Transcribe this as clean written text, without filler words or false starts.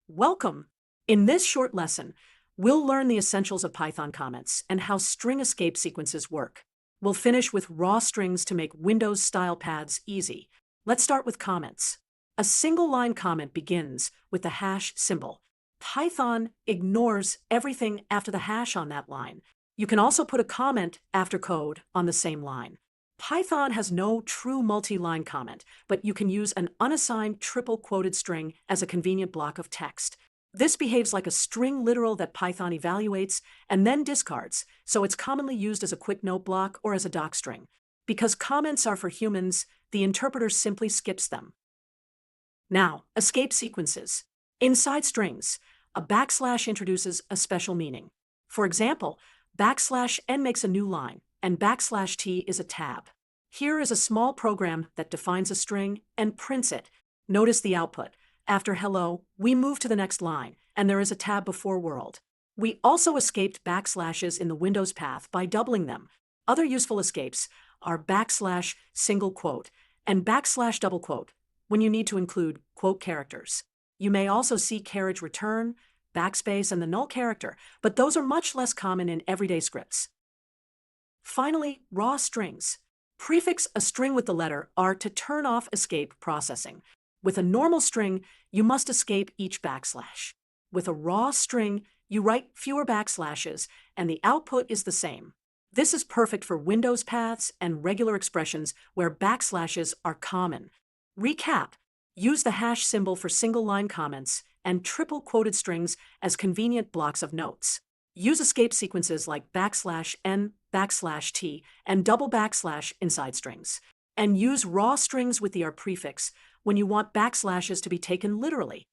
Welcome! In this short lesson, we'll learn the essentials of Python comments and how string escape sequences work. We'll finish with raw strings to make Windows-style paths easy. Let's start with comments. A single-line comment begins with the hash symbol. Python ignores everything after the hash on that line. You can also put a comment after code on the same line. Python has no true multi-line comment, but you can use an unassigned triple quoted string as a convenient block of text. This behaves like a string literal that Python evaluates and then discards, so it's commonly used as a quick note block or as a doc string. Because comments are for humans, the interpreter simply skips them. Now, escape sequences. Inside strings, a backslash introduces a special meaning. For example, \n makes a new line, and \t is a tab. Here is a small program that defines a string and prints it. Notice the output. After hello, we move to the next line, and there is a tab before world. We also escaped backslashes in the Windows path by doubling them. Other useful escapes are \single quote and \double quote when you need to include quote characters. You may also see carriage return, backspace, and the null character, but those are much less common in everyday scripts. Finally, raw strings. Prefix a string with the letter R to turn off escape processing. With a normal string, you must escape each backslash. With a raw string, you write fewer backslashes, and the output is the same. This is perfect for Windows paths and regular expressions where backslashes are common. Recap: use the hash symbol for single-line comments and triple quoted strings as convenient blocks of notes. Use escape sequences like \n, \t, and double backslash inside strings. And use raw strings with the R prefix when you want backslashes to be taken literally.